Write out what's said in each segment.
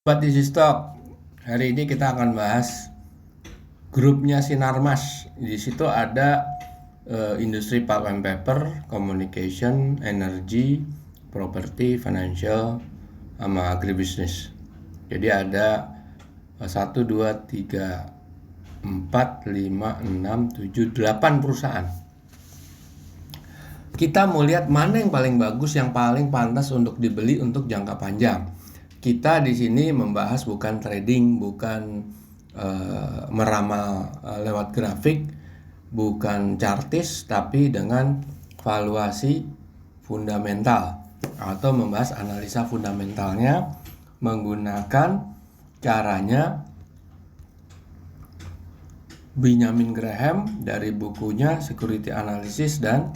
Buat isi stok, hari ini kita akan bahas grupnya Sinarmas. Di situ ada industri pulp and paper, communication, energy, property, financial, sama agribisnis. Jadi ada 1, 2, 3, 4, 5, 6, 7, 8 perusahaan. Kita mau lihat mana yang paling bagus, yang paling pantas untuk dibeli untuk jangka panjang. Kita di sini membahas bukan trading, bukan meramal lewat grafik, bukan chartis, tapi dengan valuasi fundamental atau membahas analisa fundamentalnya menggunakan caranya Benjamin Graham dari bukunya Security Analysis dan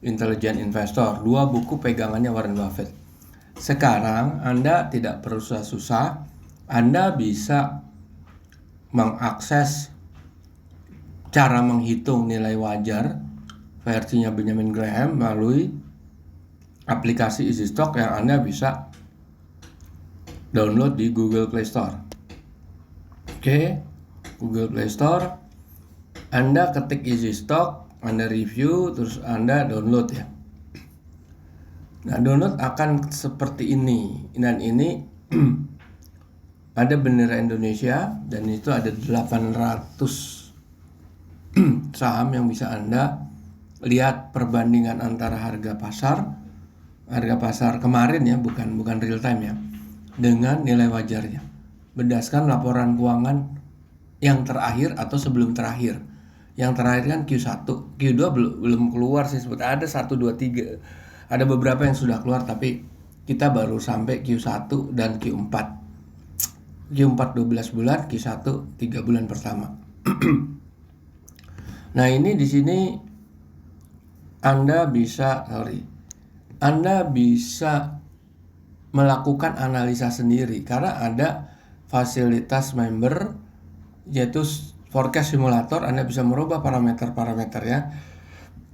Intelligent Investor, 2 buku pegangannya Warren Buffett. Sekarang Anda tidak perlu susah-susah, Anda bisa mengakses cara menghitung nilai wajar versinya Benjamin Graham melalui aplikasi EasyStock yang Anda bisa download di Google Play Store. Oke, Google Play Store, Anda ketik EasyStock, Anda review, terus Anda download ya. Nah, download akan seperti ini, dan ini ada bendera Indonesia, dan itu ada 800 saham yang bisa Anda lihat perbandingan antara harga pasar kemarin ya, bukan real time ya, dengan nilai wajarnya berdasarkan laporan keuangan yang terakhir atau sebelum terakhir. Yang terakhir kan Q1, Q2 belum keluar sih, sebetulnya ada 1, 2, 3. Ada beberapa yang sudah keluar, tapi kita baru sampai Q1 dan Q4. Q4 12 bulan, Q1 3 bulan pertama. Nah, ini di sini Anda bisa melakukan analisa sendiri karena ada fasilitas member, yaitu forecast simulator. Anda bisa merubah parameter-parameternya.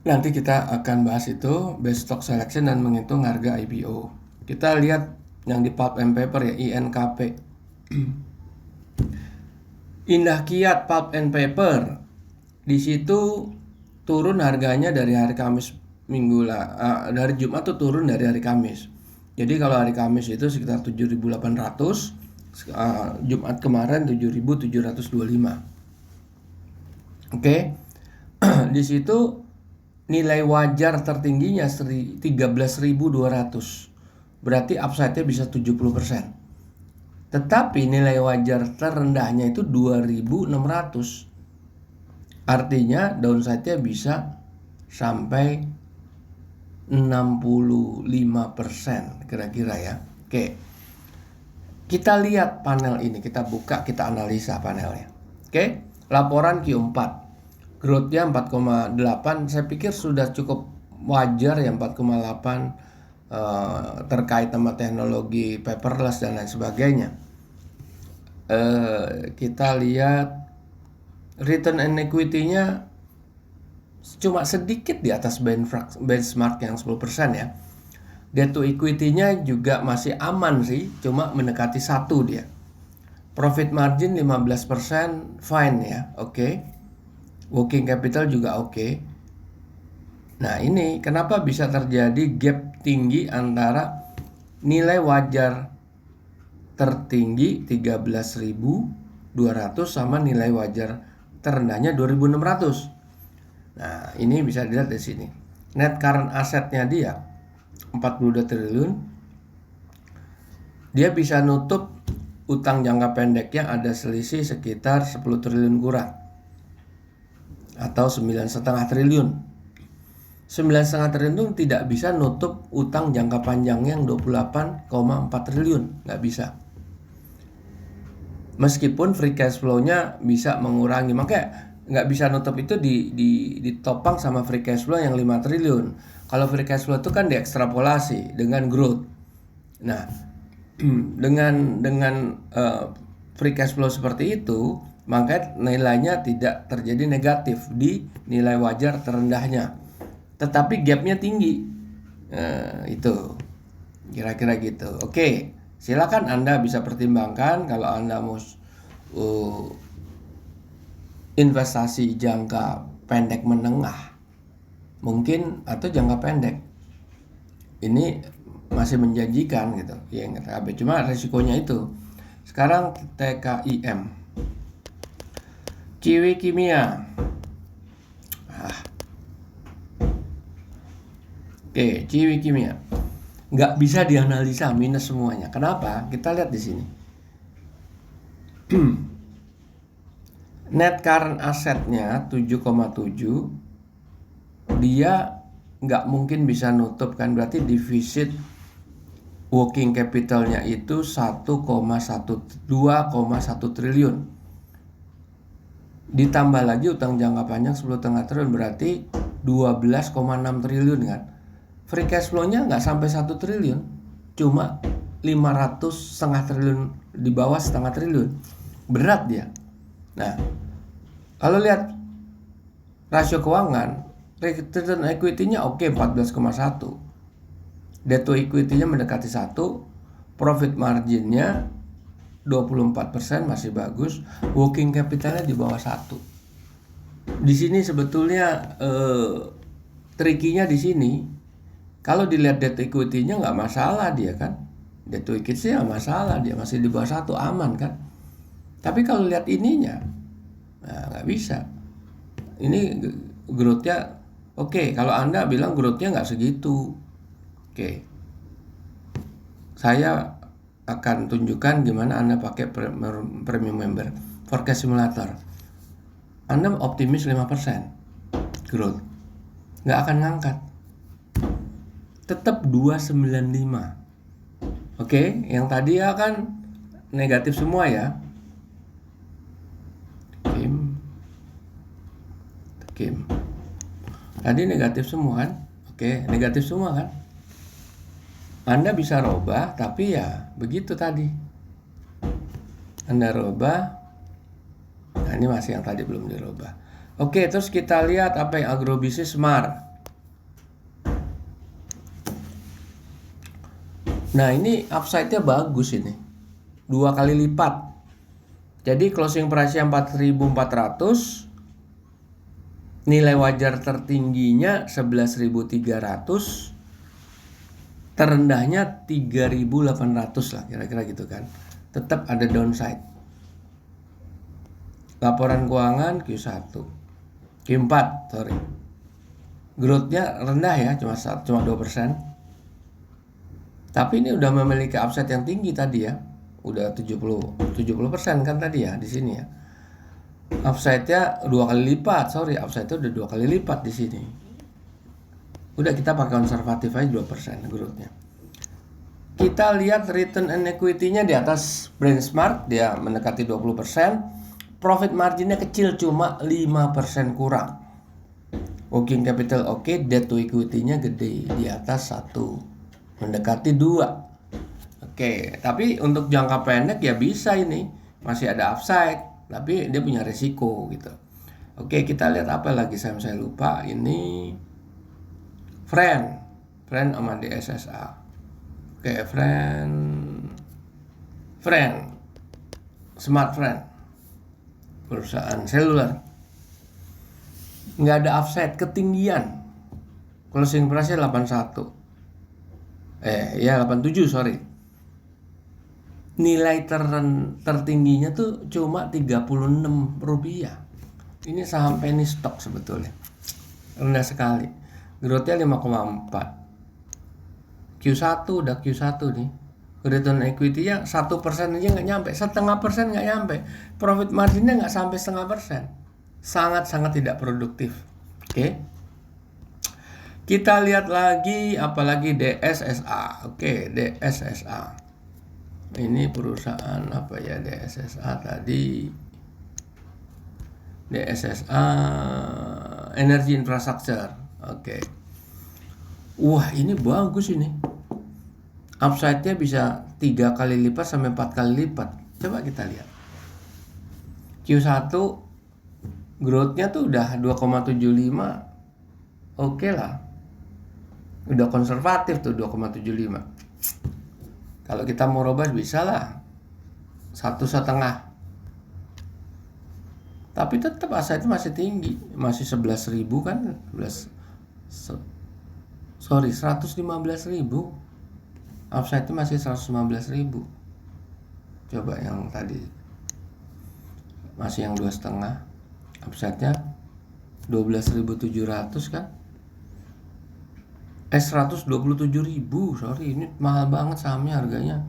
Nanti kita akan bahas itu, best stock selection dan menghitung harga IPO. Kita lihat yang di pulp and paper ya, INKP. Indah Kiat Pulp and Paper. Di situ turun harganya dari hari Kamis dari Jumat tuh turun dari hari Kamis. Jadi kalau hari Kamis itu sekitar 7.800, Jumat kemarin 7.725. Oke. Di situ nilai wajar tertingginya 13.200. Berarti upside-nya bisa 70%. Tetapi nilai wajar terendahnya itu 2.600. Artinya downside-nya bisa sampai 65% kira-kira ya. Oke. Kita lihat panel ini, kita buka, kita analisa panelnya. Oke. Laporan Q4. Growth-nya 4,8, saya pikir sudah cukup wajar ya, 4,8 terkait sama teknologi paperless dan lain sebagainya. Kita lihat return on equity-nya cuma sedikit di atas benchmark yang 10% ya. Debt to equity-nya juga masih aman sih, cuma mendekati 1 dia. Profit margin 15%, fine ya, oke. Working capital juga oke. Nah, ini kenapa bisa terjadi gap tinggi antara nilai wajar tertinggi 13.200 sama nilai wajar terendahnya 2.600. Nah, ini bisa dilihat di sini. Net current asset-nya dia 42 triliun. Dia bisa nutup utang jangka pendeknya ada selisih sekitar 10 triliun kurang, atau 9,5 triliun. 9,5 triliun itu tidak bisa nutup utang jangka panjangnya yang 28,4 triliun, nggak bisa. Meskipun free cash flow-nya bisa mengurangi, makanya nggak bisa nutup itu ditopang sama free cash flow yang 5 triliun. Kalau free cash flow itu kan diekstrapolasi dengan growth. Nah, dengan free cash flow seperti itu, maka nilainya tidak terjadi negatif di nilai wajar terendahnya. Tetapi gapnya tinggi. Itu kira-kira gitu. Oke, Silakan Anda bisa pertimbangkan kalau Anda mau investasi jangka pendek menengah mungkin, atau jangka pendek ini masih menjanjikan gitu ya, TKB. Cuma resikonya itu. Sekarang TKIM, Ciwi Kimia. Oke, Ciwi Kimia nggak bisa dianalisa, minus semuanya. Kenapa? Kita lihat di sini. Net current assetnya 7,7, dia nggak mungkin bisa nutup kan, berarti defisit working capitalnya itu 2,1 triliun. Ditambah lagi utang jangka panjang 10,5 triliun, berarti 12,6 triliun kan. Free cash flow-nya nggak sampai 1 triliun, cuma 500,5 triliun, di bawah setengah triliun. Berat dia. Nah, kalau lihat rasio keuangan, return equity-nya oke, 14,1. Debt to equity-nya mendekati 1, profit margin-nya 24%, masih bagus. Working capital-nya di bawah 1. Di sini sebetulnya tricky-nya di sini. Kalau dilihat debt to equity-nya nggak masalah dia kan. Debt to equity-nya nggak masalah, dia masih di bawah 1, aman kan. Tapi kalau lihat ininya, nah, nggak bisa. Ini growth-nya oke. Kalau Anda bilang growth-nya nggak segitu, oke, saya akan tunjukkan gimana Anda pakai premium member forecast simulator. Anda optimis 5% growth, nggak akan ngangkat, tetap 295. Oke, yang tadi ya kan negatif semua ya. Kim. Tadi negatif semua kan? Oke, negatif semua kan? Anda bisa robah, tapi ya begitu tadi. Anda robah. Nah, ini masih yang tadi belum dirobah. Oke, terus kita lihat apa yang agrobisnis smart. Nah, ini upside-nya bagus ini. 2 kali lipat. Jadi closing price-nya 4.400. Nilai wajar tertingginya 11.300, terendahnya 3.800 lah, kira-kira gitu kan. Tetap ada downside. Laporan keuangan Q1, Q4, sorry. Growth-nya rendah ya, cuma 2%. Tapi ini udah memiliki upside yang tinggi tadi ya. Udah 70% kan tadi ya di sini ya. Upside-nya 2 kali lipat, upside-nya udah 2 kali lipat di sini. Udah, kita pakai konservatif aja 2% growth-nya. Kita lihat return and equity-nya di atas benchmark, dia mendekati 20%. Profit margin-nya kecil, cuma 5% kurang. Working capital oke, debt to equity-nya gede, di atas 1, mendekati 2. Oke, tapi untuk jangka pendek ya bisa ini, masih ada upside. Tapi dia punya resiko gitu. Oke, kita lihat apa lagi, saya lupa. Ini Friend sama DSSA. Oke, Friend Smart Friend, perusahaan seluler. Nggak ada upside, ketinggian. Closing price-nya 81. 87, sorry. Nilai tertingginya tuh cuma 36 rupiah. Ini saham penny stock sebetulnya, rendah sekali. Growth-nya 5,4. Q1 udah Q1 nih. Return equity-nya 1% aja nggak nyampe, 0,5% nggak nyampe. Profit margin-nya nggak sampai 0,5%. Sangat-sangat tidak produktif. Oke. Kita lihat lagi apalagi DSSA. Oke, DSSA. Ini perusahaan apa ya, DSSA tadi? DSSA Energy Infrastructure. Oke. Wah, ini bagus ini. Upside-nya bisa 3 kali lipat sampai 4 kali lipat. Coba kita lihat. Q1 growth-nya tuh udah 2,75. Oke lah. Udah konservatif tuh 2,75. Kalau kita mau robas bisa lah 1,5. Tapi tetap asetnya masih tinggi, masih 11.000 kan, 115.000. Upside itu masih 115.000. Coba yang tadi masih yang 2,5, upside-nya 12.700 kan. 127.000, sorry, ini mahal banget sahamnya, harganya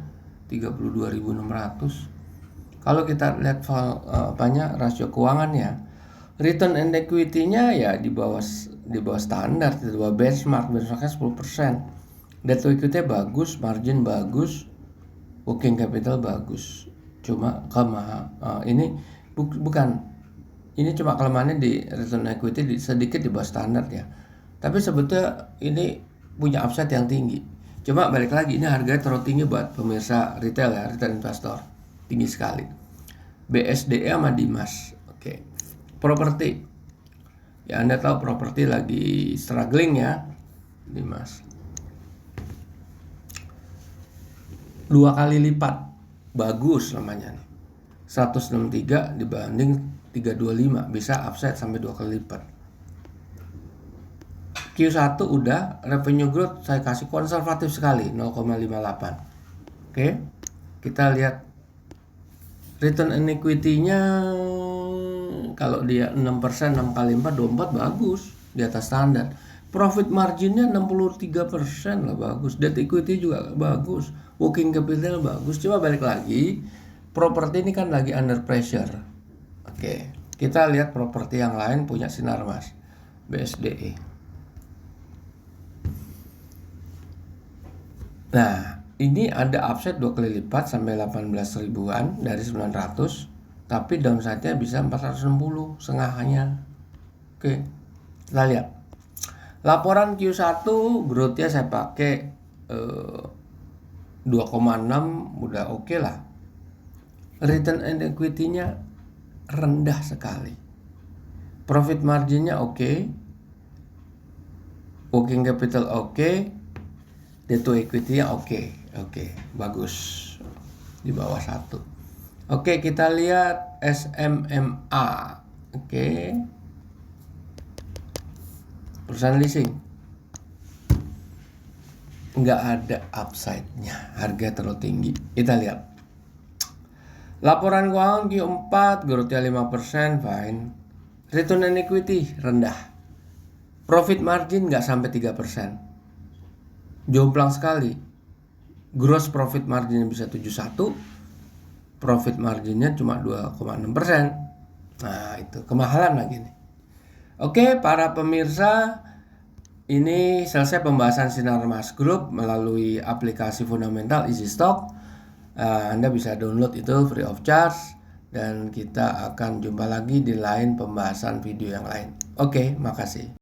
32.600. Kalau kita lihat rasio keuangannya, return and equity-nya ya di bawah standar, di bawah benchmarknya 10%. Debt to equity bagus, margin bagus, working capital bagus. Cuma ini bukan, ini cuma kelemahannya di return equity sedikit di bawah standar ya. Tapi sebetulnya ini punya upside yang tinggi. Cuma balik lagi, ini harganya terlalu tinggi buat pemirsa retail ya, retail investor. Tinggi sekali. BSDE sama Dimas. Oke. Properti. Ya Anda tahu properti lagi struggling ya, Dimas. 2 kali lipat. Bagus namanya nih. 163 dibanding 325, bisa upside sampai 2 kali lipat. Q1 udah, revenue growth saya kasih konservatif sekali 0,58. Oke. Kita lihat return on equity-nya, kalau dia 6%, 6 kali 4, 24 bagus, di atas standar. Profit marginnya 63% lah, bagus. Debt equity juga bagus. Working capital bagus. Coba balik lagi, properti ini kan lagi under pressure. Oke, kita lihat properti yang lain punya Sinarmas, BSDE. Nah, ini ada upside 2 kali lipat sampai 18 ribuan dari 900, tapi downside-nya bisa 460 setengahnya. Oke, kita lihat. Laporan Q1 growth-nya saya pakai 2,6, udah oke lah. Return on equity-nya rendah sekali. Profit margin-nya oke. Working capital oke. Debt to equity-nya oke, bagus, di bawah 1. Oke, kita lihat SMMA. Oke, perusahaan leasing nggak ada upside-nya, harga terlalu tinggi. Kita lihat laporan keuangan Q4, growth-nya 5%, fine. Return on equity rendah. Profit margin nggak sampai 3%. Jomplang sekali. Gross profit marginnya bisa 71, profit marginnya cuma 2,6%. Nah, itu kemahalan lagi nih. Oke, para pemirsa, ini selesai pembahasan Sinarmas Group melalui aplikasi fundamental Easy Stock. Anda bisa download itu free of charge, dan kita akan jumpa lagi di lain pembahasan video yang lain. Oke, makasih.